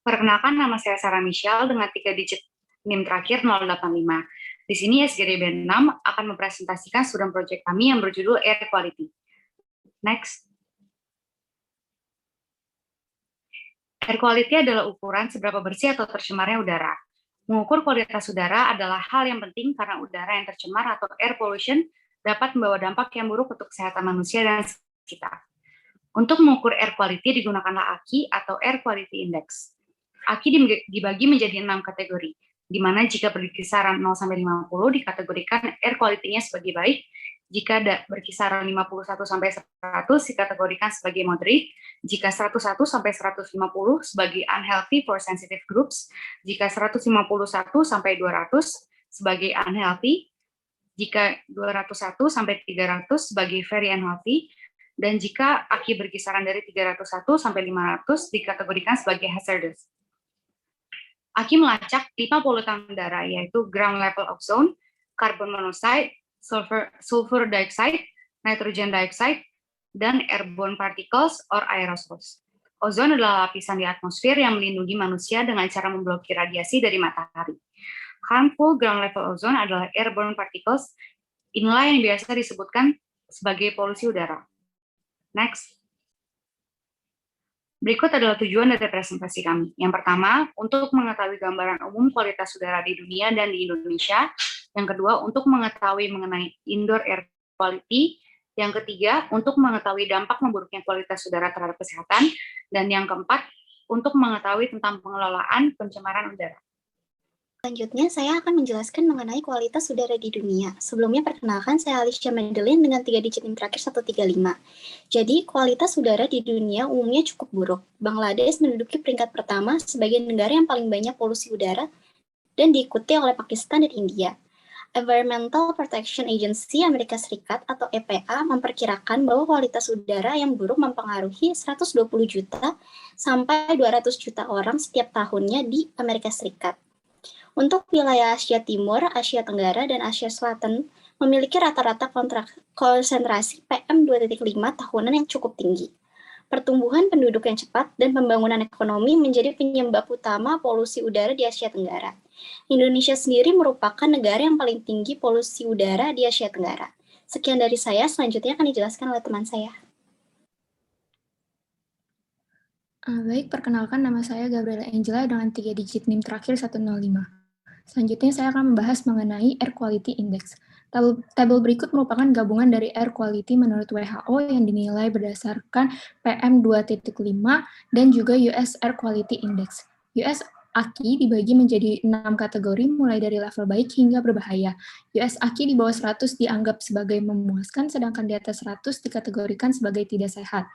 Perkenalkan, nama saya Sarah Michelle dengan 3 digit NIM terakhir 085. Di sini SGDB 6 akan mempresentasikan student project kami yang berjudul Air Quality. Next. Air quality adalah ukuran seberapa bersih atau tercemarnya udara. Mengukur kualitas udara adalah hal yang penting karena udara yang tercemar atau air pollution dapat membawa dampak yang buruk untuk kesehatan manusia dan sekitar. Untuk mengukur air quality digunakanlah AQI atau Air Quality Index. AQI dibagi menjadi 6 kategori, di mana jika berkisaran 0-50 dikategorikan air quality-nya sebagai baik, jika berkisaran 51 sampai 100 dikategorikan sebagai moderate, jika 101 sampai 150 sebagai unhealthy for sensitive groups, jika 151 sampai 200 sebagai unhealthy, jika 201 sampai 300 sebagai very unhealthy, dan jika AQI berkisaran dari 301 sampai 500 dikategorikan sebagai hazardous. AQI melacak 5 polutan udara, yaitu ground level ozone, carbon monoxide, sulfur dioxide, nitrogen dioxide, dan airborne particles or aerosols. Ozon adalah lapisan di atmosfer yang melindungi manusia dengan cara memblokir radiasi dari matahari. Harmful ground level ozone adalah airborne particles, inilah yang biasa disebutkan sebagai polusi udara. Next. Berikut adalah tujuan dari presentasi kami. Yang pertama, untuk mengetahui gambaran umum kualitas udara di dunia dan di Indonesia. Yang kedua, untuk mengetahui mengenai indoor air quality. Yang ketiga, untuk mengetahui dampak memburuknya kualitas udara terhadap kesehatan. Dan yang keempat, untuk mengetahui tentang pengelolaan pencemaran udara. Selanjutnya, saya akan menjelaskan mengenai kualitas udara di dunia. Sebelumnya, perkenalkan, saya Alicia Madeline dengan 3 digit NIM terakhir 135. Jadi, kualitas udara di dunia umumnya cukup buruk. Bangladesh menduduki peringkat pertama sebagai negara yang paling banyak polusi udara dan diikuti oleh Pakistan dan India. Environmental Protection Agency Amerika Serikat atau EPA memperkirakan bahwa kualitas udara yang buruk mempengaruhi 120 juta sampai 200 juta orang setiap tahunnya di Amerika Serikat. Untuk wilayah Asia Timur, Asia Tenggara, dan Asia Selatan memiliki rata-rata konsentrasi PM2.5 tahunan yang cukup tinggi. Pertumbuhan penduduk yang cepat dan pembangunan ekonomi menjadi penyebab utama polusi udara di Asia Tenggara. Indonesia sendiri merupakan negara yang paling tinggi polusi udara di Asia Tenggara. Sekian dari saya, selanjutnya akan dijelaskan oleh teman saya. Baik, perkenalkan, nama saya Gabriela Angela dengan 3 digit NIM terakhir 105. Selanjutnya saya akan membahas mengenai Air Quality Index. Tabel berikut merupakan gabungan dari air quality menurut WHO yang dinilai berdasarkan PM2.5 dan juga US Air Quality Index. US AQI dibagi menjadi 6 kategori mulai dari level baik hingga berbahaya. US AQI di bawah 100 dianggap sebagai memuaskan, sedangkan di atas 100 dikategorikan sebagai tidak sehat.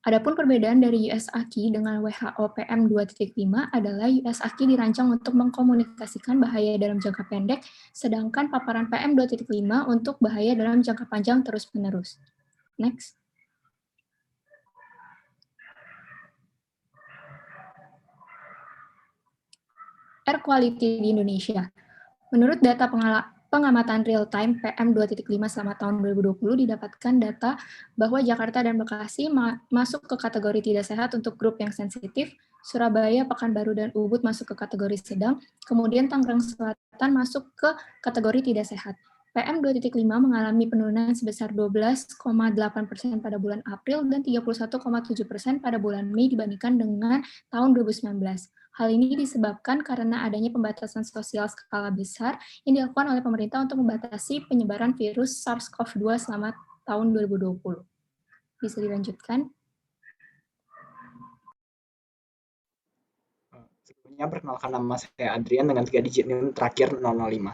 Adapun perbedaan dari US AQI dengan WHO PM2.5 adalah US AQI dirancang untuk mengkomunikasikan bahaya dalam jangka pendek, sedangkan paparan PM2.5 untuk bahaya dalam jangka panjang terus-menerus. Next. Air quality di Indonesia. Menurut data pengamatan real-time PM2.5 selama tahun 2020 didapatkan data bahwa Jakarta dan Bekasi masuk ke kategori tidak sehat untuk grup yang sensitif, Surabaya, Pekanbaru, dan Ubud masuk ke kategori sedang, kemudian Tangerang Selatan masuk ke kategori tidak sehat. PM2.5 mengalami penurunan sebesar 12,8% pada bulan April dan 31,7% pada bulan Mei dibandingkan dengan tahun 2019. Hal ini disebabkan karena adanya pembatasan sosial skala besar yang dilakukan oleh pemerintah untuk membatasi penyebaran virus SARS-CoV-2 selama tahun 2020. Bisa dilanjutkan? Sebelumnya, perkenalkan, nama saya Adrian dengan 3 digit NIM terakhir 005.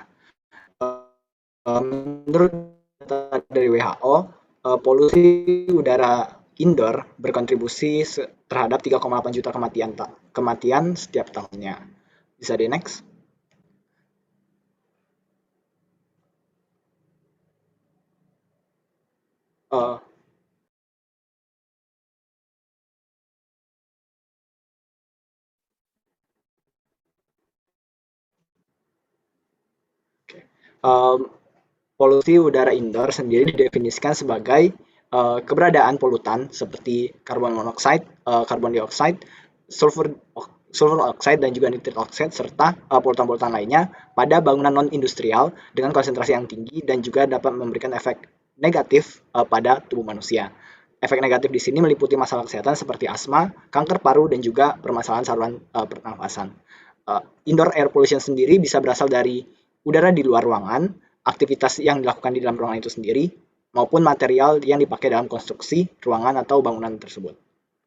Menurut data dari WHO, polusi udara indoor berkontribusi terhadap 3,8 juta kematian setiap tahunnya. Bisa di next? Polusi udara indoor sendiri didefinisikan sebagai keberadaan polutan seperti karbon monoksida, karbon dioksida, sulfur sulfur oxide dan juga nitrit oxide serta polutan-polutan lainnya pada bangunan non-industrial dengan konsentrasi yang tinggi dan juga dapat memberikan efek negatif pada tubuh manusia. Efek negatif di sini meliputi masalah kesehatan seperti asma, kanker paru, dan juga permasalahan saluran pernafasan. Indoor air pollution sendiri bisa berasal dari udara di luar ruangan, aktivitas yang dilakukan di dalam ruangan itu sendiri, maupun material yang dipakai dalam konstruksi ruangan atau bangunan tersebut.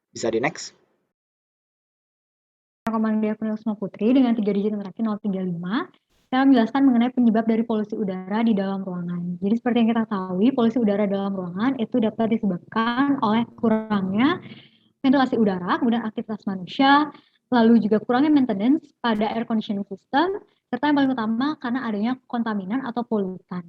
Bisa di next. Komando Penulisma Putri dengan 3 digit terakhir 035, saya menjelaskan mengenai penyebab dari polusi udara di dalam ruangan. Jadi seperti yang kita tahu, polusi udara dalam ruangan itu dapat disebabkan oleh kurangnya ventilasi udara, kemudian aktivitas manusia, lalu juga kurangnya maintenance pada air conditioning system, serta yang paling utama karena adanya kontaminan atau polutan.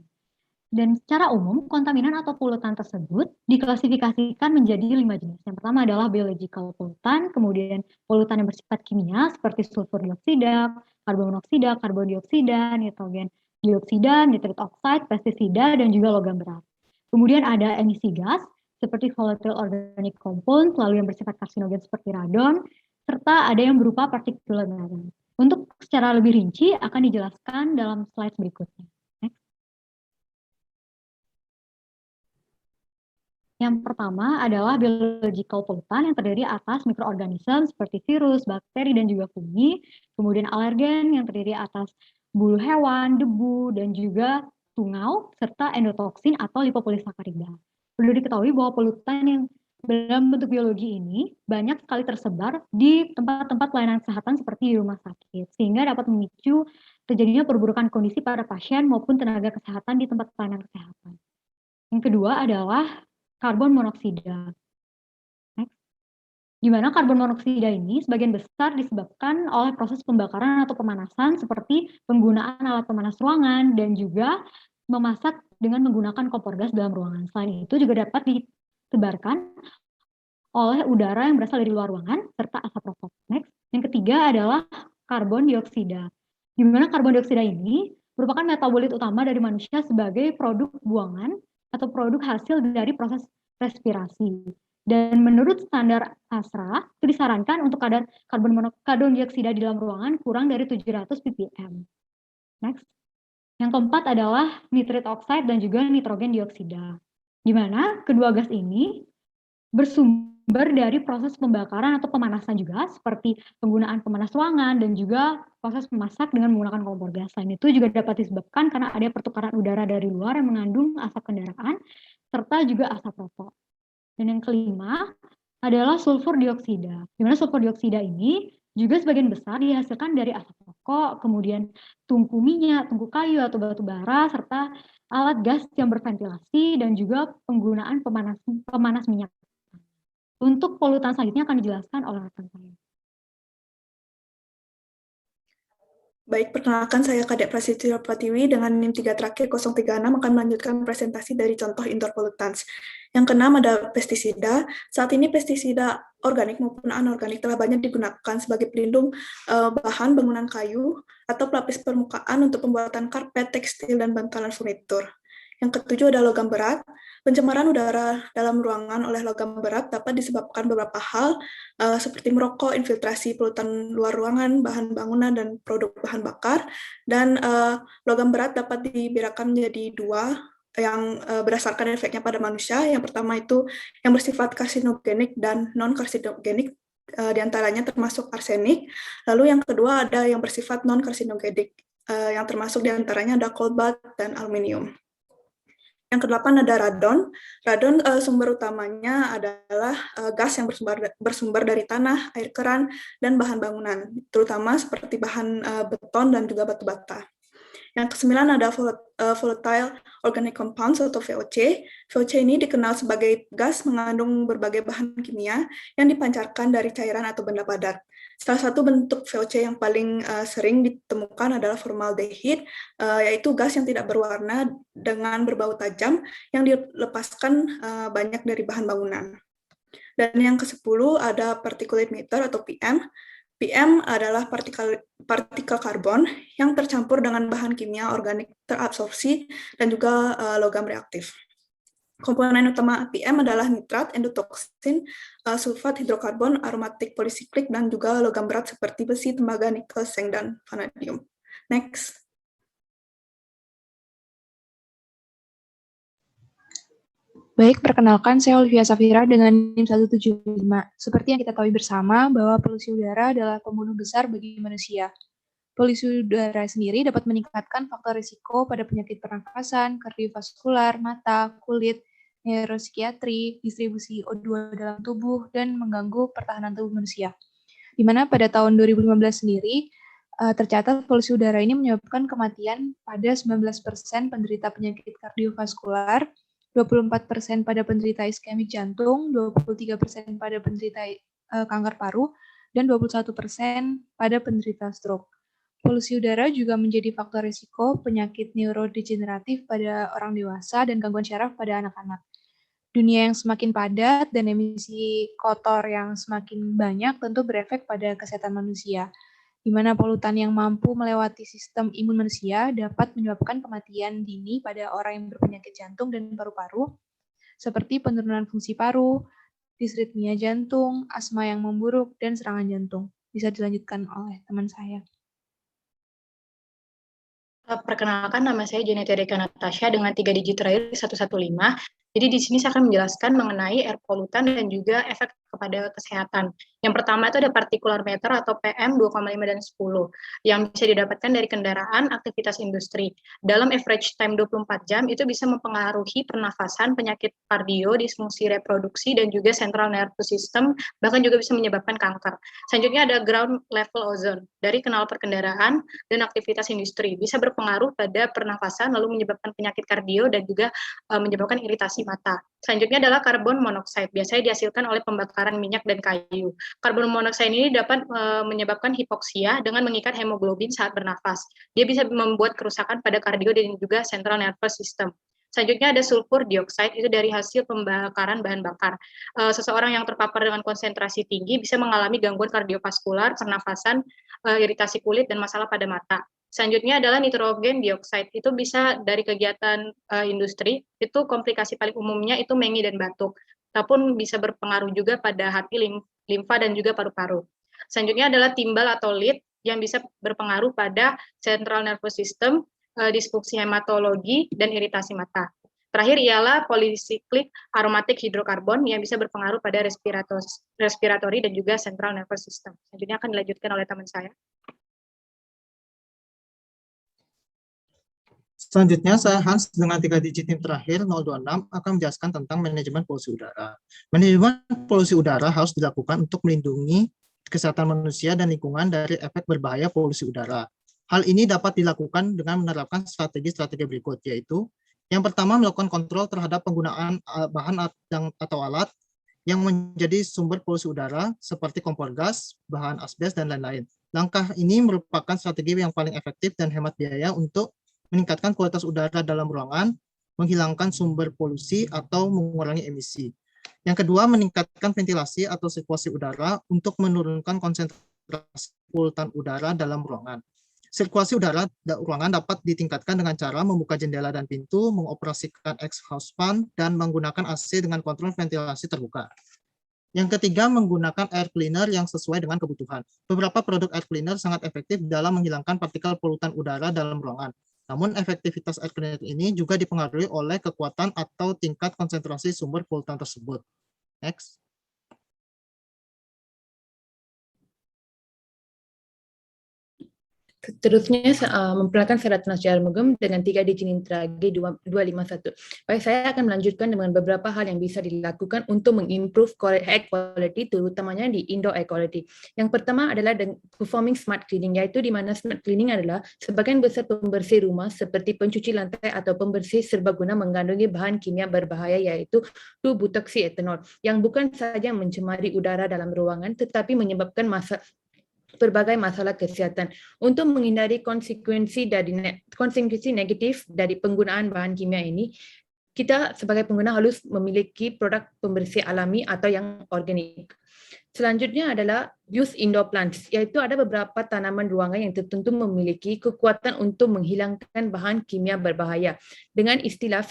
Dan secara umum, kontaminan atau polutan tersebut diklasifikasikan menjadi 5 jenis. Yang pertama adalah biological pollutant, kemudian polutan yang bersifat kimia seperti sulfur dioksida, karbon monoksida, karbon dioksida, nitrogen dioksida, nitrit oxide, pestisida, dan juga logam berat. Kemudian ada emisi gas seperti volatile organic compound, lalu yang bersifat karsinogen seperti radon, serta ada yang berupa particulate matter. Untuk secara lebih rinci akan dijelaskan dalam slide berikutnya. Yang pertama adalah biological pollutant yang terdiri atas mikroorganisme seperti virus, bakteri, dan juga fungi. Kemudian alergen yang terdiri atas bulu hewan, debu, dan juga tungau, serta endotoksin atau lipopolisakarida. Perlu diketahui bahwa polutan yang dalam bentuk biologi ini banyak sekali tersebar di tempat-tempat pelayanan kesehatan seperti di rumah sakit, sehingga dapat memicu terjadinya perburukan kondisi para pasien maupun tenaga kesehatan di tempat pelayanan kesehatan. Yang kedua adalah karbon monoksida. Next. Di mana karbon monoksida ini sebagian besar disebabkan oleh proses pembakaran atau pemanasan seperti penggunaan alat pemanas ruangan dan juga memasak dengan menggunakan kompor gas dalam ruangan. Selain itu juga dapat disebarkan oleh udara yang berasal dari luar ruangan serta asap rokok. Next. Yang ketiga adalah karbon dioksida. Di mana karbon dioksida ini merupakan metabolit utama dari manusia sebagai produk buangan atau produk hasil dari proses respirasi. Dan menurut standar ASRA, itu disarankan untuk kadar karbon dioksida di dalam ruangan kurang dari 700 ppm. Next. Yang keempat adalah nitrit oxide dan juga nitrogen dioksida. Di mana kedua gas ini bersumber dari proses pembakaran atau pemanasan juga, seperti penggunaan pemanas ruangan dan juga proses memasak dengan menggunakan kompor gas. Selain itu juga dapat disebabkan karena ada pertukaran udara dari luar yang mengandung asap kendaraan, serta juga asap rokok. Dan yang kelima adalah sulfur dioksida. Di mana sulfur dioksida ini juga sebagian besar dihasilkan dari asap rokok, kemudian tungku minyak, tungku kayu atau batu bara, serta alat gas yang berventilasi dan juga penggunaan pemanas minyak. Untuk polutan selanjutnya akan dijelaskan oleh rekan saya. Baik, perkenalkan saya Kadek Prasetyo Pratiwi dengan NIM 3 terakhir 036 akan melanjutkan presentasi dari contoh indoor pollutants. Yang keenam ada pestisida. Saat ini pestisida organik maupun anorganik telah banyak digunakan sebagai pelindung bahan bangunan kayu atau pelapis permukaan untuk pembuatan karpet, tekstil, dan bantalan furnitur. Yang ketujuh ada logam berat. Pencemaran udara dalam ruangan oleh logam berat dapat disebabkan beberapa hal, seperti merokok, infiltrasi polutan luar ruangan, bahan bangunan, dan produk bahan bakar. Dan logam berat dapat dibedakan menjadi dua, yang berdasarkan efeknya pada manusia. Yang pertama itu yang bersifat karsinogenik dan non-karsinogenik, diantaranya termasuk arsenik. Lalu yang kedua ada yang bersifat non-karsinogenik, yang termasuk diantaranya ada cobalt dan aluminium. Yang kedelapan ada radon. Radon sumber utamanya adalah gas yang bersumber dari tanah, air keran, dan bahan bangunan, terutama seperti bahan beton dan juga batu bata. Yang kesembilan ada volatile organic compounds atau VOC. VOC ini dikenal sebagai gas mengandung berbagai bahan kimia yang dipancarkan dari cairan atau benda padat. Salah satu bentuk VOC yang paling sering ditemukan adalah formaldehid, yaitu gas yang tidak berwarna dengan berbau tajam yang dilepaskan banyak dari bahan bangunan. Dan yang ke-10 ada particulate matter atau PM. PM adalah partikel karbon yang tercampur dengan bahan kimia organik terabsorpsi dan juga logam reaktif. Komponen utama PM adalah nitrat, endotoksin, sulfat, hidrokarbon, aromatik polisiklik, dan juga logam berat seperti besi, tembaga, nikel, seng, dan vanadium. Next. Baik, perkenalkan saya Olivia Safira dengan NIM 175. Seperti yang kita tahu bersama bahwa polusi udara adalah pembunuh besar bagi manusia. Polusi udara sendiri dapat meningkatkan faktor risiko pada penyakit pernafasan, kardiovaskular, mata, kulit, neuropsikiatri, distribusi O2 dalam tubuh, dan mengganggu pertahanan tubuh manusia. Di mana pada tahun 2015 sendiri, tercatat polusi udara ini menyebabkan kematian pada 19% penderita penyakit kardiovaskular, 24% pada penderita iskemik jantung, 23% pada penderita kanker paru, dan 21% pada penderita stroke. Polusi udara juga menjadi faktor risiko penyakit neurodegeneratif pada orang dewasa dan gangguan syaraf pada anak-anak. Dunia yang semakin padat dan emisi kotor yang semakin banyak tentu berefek pada kesehatan manusia, di mana polutan yang mampu melewati sistem imun manusia dapat menyebabkan kematian dini pada orang yang berpenyakit jantung dan paru-paru, seperti penurunan fungsi paru, disritmia jantung, asma yang memburuk, dan serangan jantung. Bisa dilanjutkan oleh teman saya. Perkenalkan, nama saya Janetia Deka Natasha dengan 3 digit terakhir 115. Jadi di sini saya akan menjelaskan mengenai air polutan dan juga efek kepada kesehatan. Yang pertama itu ada partikular-meter atau PM 2,5 dan 10 yang bisa didapatkan dari kendaraan, aktivitas industri. Dalam average time 24 jam itu bisa mempengaruhi pernafasan, penyakit kardio, disfungsi reproduksi, dan juga central nervous system, bahkan juga bisa menyebabkan kanker. Selanjutnya ada ground level ozone dari knalpot kendaraan dan aktivitas industri. Bisa berpengaruh pada pernafasan lalu menyebabkan penyakit kardio dan juga menyebabkan iritasi mata. Selanjutnya adalah karbon monoksida, biasanya dihasilkan oleh pembakaran minyak dan kayu. Karbon monoksida ini dapat menyebabkan hipoksia dengan mengikat hemoglobin saat bernafas. Dia bisa membuat kerusakan pada kardio dan juga central nervous system. Selanjutnya ada sulfur dioksida, itu dari hasil pembakaran bahan bakar. Seseorang yang terpapar dengan konsentrasi tinggi bisa mengalami gangguan kardiovaskular, pernafasan, iritasi kulit, dan masalah pada mata. Selanjutnya adalah nitrogen dioksida, itu bisa dari kegiatan industri, itu komplikasi paling umumnya itu mengi dan batuk, ataupun bisa berpengaruh juga pada hati, limfa, dan juga paru-paru. Selanjutnya adalah timbal atau lead yang bisa berpengaruh pada central nervous system, disfungsi hematologi, dan iritasi mata. Terakhir ialah polisiklik aromatik hidrokarbon yang bisa berpengaruh pada respiratori dan juga central nervous system. Selanjutnya akan dilanjutkan oleh teman saya. Selanjutnya, saya Hans dengan 3 digit NIM terakhir 026 akan menjelaskan tentang manajemen polusi udara. Manajemen polusi udara harus dilakukan untuk melindungi kesehatan manusia dan lingkungan dari efek berbahaya polusi udara. Hal ini dapat dilakukan dengan menerapkan strategi-strategi berikut, yaitu yang pertama melakukan kontrol terhadap penggunaan bahan atau alat yang menjadi sumber polusi udara seperti kompor gas, bahan asbes, dan lain-lain. Langkah ini merupakan strategi yang paling efektif dan hemat biaya untuk meningkatkan kualitas udara dalam ruangan, menghilangkan sumber polusi, atau mengurangi emisi. Yang kedua, meningkatkan ventilasi atau sirkulasi udara untuk menurunkan konsentrasi polutan udara dalam ruangan. Sirkulasi udara ruangan dapat ditingkatkan dengan cara membuka jendela dan pintu, mengoperasikan exhaust fan, dan menggunakan AC dengan kontrol ventilasi terbuka. Yang ketiga, menggunakan air cleaner yang sesuai dengan kebutuhan. Beberapa produk air cleaner sangat efektif dalam menghilangkan partikel polutan udara dalam ruangan. Namun, efektivitas air cleaner ini juga dipengaruhi oleh kekuatan atau tingkat konsentrasi sumber polutan tersebut. Next. Seterusnya memperkenalkan saya Ratna Syarmugam dengan 3 digit NIM terakhir 251. Baik, saya akan melanjutkan dengan beberapa hal yang bisa dilakukan untuk mengimprove air quality, terutamanya di indoor air quality. Yang pertama adalah performing smart cleaning, yaitu di mana smart cleaning adalah sebagian besar pembersih rumah seperti pencuci lantai atau pembersih serbaguna mengandungi bahan kimia berbahaya yaitu 2-butoxy-ethanol yang bukan saja mencemari udara dalam ruangan tetapi menyebabkan berbagai masalah kesehatan. Untuk menghindari konsekuensi negatif dari penggunaan bahan kimia ini, kita sebagai pengguna harus memiliki produk pembersih alami atau yang organik. Selanjutnya adalah use indoor plants, yaitu ada beberapa tanaman ruangan yang tertentu memiliki kekuatan untuk menghilangkan bahan kimia berbahaya. Dengan istilah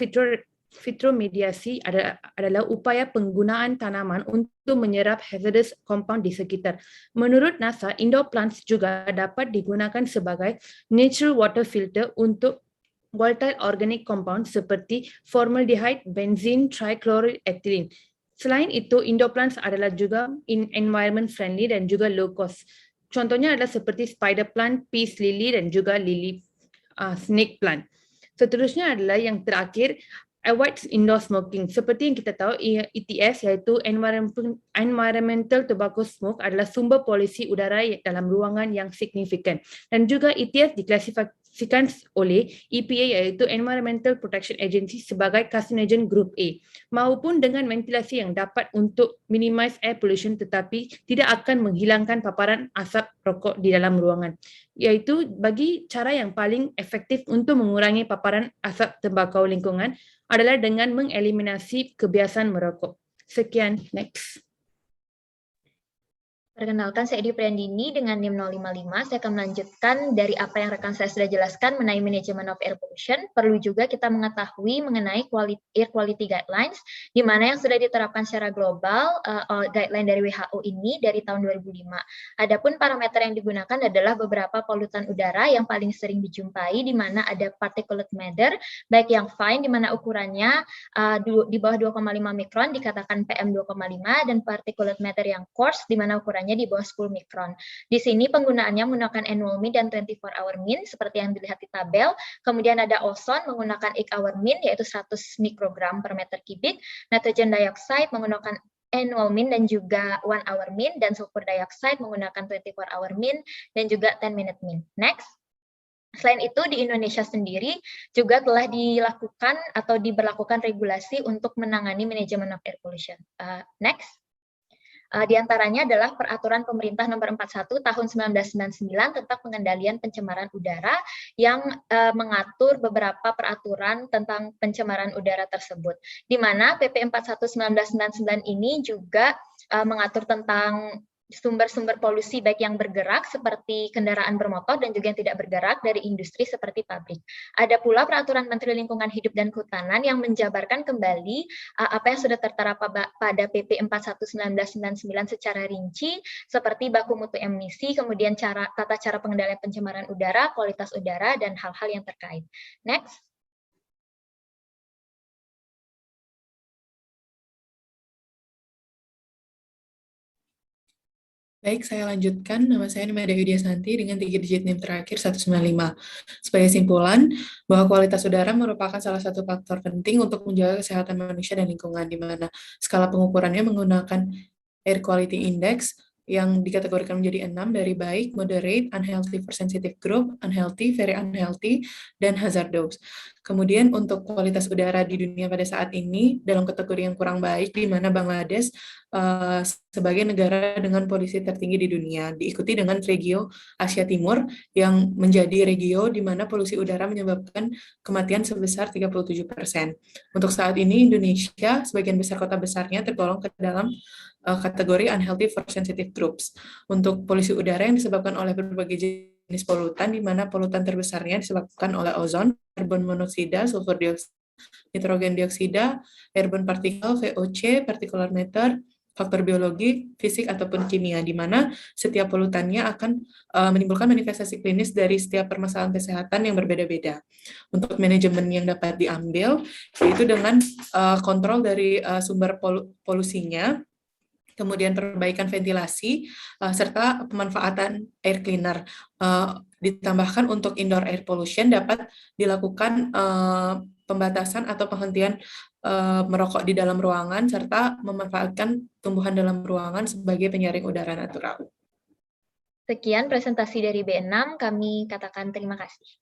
fitromediasi adalah upaya penggunaan tanaman untuk menyerap hazardous compound di sekitar. Menurut NASA, indoor plants juga dapat digunakan sebagai natural water filter untuk volatile organic compound seperti formaldehyde, benzene, trichloroethylene. Selain itu, indoor plants adalah juga environment friendly dan juga low cost. Contohnya adalah seperti spider plant, peace lily dan juga lily snake plant. Seterusnya adalah yang terakhir, avoid indoor smoking. Seperti yang kita tahu, ETS iaitu Environmental Tobacco Smoke adalah sumber polusi udara dalam ruangan yang signifikan. Dan juga ETS diklasifikasikan oleh EPA iaitu Environmental Protection Agency sebagai carcinogen group A, maupun dengan ventilasi yang dapat untuk minimize air pollution tetapi tidak akan menghilangkan paparan asap rokok di dalam ruangan. Yaitu bagi cara yang paling efektif untuk mengurangi paparan asap tembakau lingkungan adalah dengan mengeliminasi kebiasaan merokok. Sekian, next. Perkenalkan, saya Edi Priandini dengan NIM 055. Saya akan melanjutkan dari apa yang rekan saya sudah jelaskan mengenai manajemen of air pollution. Perlu juga kita mengetahui mengenai air quality guidelines, di mana yang sudah diterapkan secara global, guideline dari WHO ini dari tahun 2005. Adapun parameter yang digunakan adalah beberapa polutan udara yang paling sering dijumpai, di mana ada particulate matter, baik yang fine, di mana ukurannya di bawah 2,5 mikron, dikatakan PM 2,5, dan particulate matter yang coarse, di mana ukurannya di bawah 10 mikron. Di sini penggunaannya menggunakan annual mean dan 24-hour mean seperti yang dilihat di tabel. Kemudian ada ozon menggunakan 8-hour mean yaitu 100 mikrogram per meter kubik. Nitrogen dioxide menggunakan annual mean dan juga 1-hour mean, dan sulfur dioxide menggunakan 24-hour mean dan juga 10-minute mean. Next. Selain itu, di Indonesia sendiri juga telah dilakukan atau diberlakukan regulasi untuk menangani manajemen of air pollution. Next. Di antaranya adalah Peraturan Pemerintah Nomor 41 Tahun 1999 tentang pengendalian pencemaran udara yang mengatur beberapa peraturan tentang pencemaran udara tersebut. Di mana PP 41 1999 ini juga mengatur tentang sumber-sumber polusi baik yang bergerak seperti kendaraan bermotor dan juga yang tidak bergerak dari industri seperti pabrik. Ada pula Peraturan Menteri Lingkungan Hidup dan Kehutanan yang menjabarkan kembali apa yang sudah tertera pada PP 41 1999 secara rinci seperti baku mutu emisi, kemudian tata cara pengendalian pencemaran udara, kualitas udara, dan hal-hal yang terkait. Next. Baik, saya lanjutkan. Nama saya Nimada Widya Santi dengan 3 digit NIM terakhir 195. Sebagai simpulan, bahwa kualitas udara merupakan salah satu faktor penting untuk menjaga kesehatan manusia dan lingkungan, di mana skala pengukurannya menggunakan Air Quality Index yang dikategorikan menjadi 6 dari baik, moderate, unhealthy for sensitive group, unhealthy, very unhealthy, dan hazardous. Kemudian untuk kualitas udara di dunia pada saat ini dalam kategori yang kurang baik, di mana Bangladesh sebagai negara dengan polusi tertinggi di dunia, diikuti dengan regio Asia Timur yang menjadi regio di mana polusi udara menyebabkan kematian sebesar 37%. Untuk saat ini Indonesia, sebagian besar kota besarnya tergolong ke dalam kategori unhealthy for sensitive groups. Untuk polusi udara yang disebabkan oleh berbagai jenis polutan, di mana polutan terbesarnya disebabkan oleh ozon, karbon monoksida, sulfur dioksida, nitrogen dioksida, airborne particle, VOC, particulate matter, faktor biologi, fisik, ataupun kimia, di mana setiap polutannya akan menimbulkan manifestasi klinis dari setiap permasalahan kesehatan yang berbeda-beda. Untuk manajemen yang dapat diambil, yaitu dengan kontrol dari sumber polusinya, kemudian perbaikan ventilasi, serta pemanfaatan air cleaner. Ditambahkan untuk indoor air pollution dapat dilakukan pembatasan atau penghentian merokok di dalam ruangan, serta memanfaatkan tumbuhan dalam ruangan sebagai penyaring udara natural. Sekian presentasi dari B6, kami katakan terima kasih.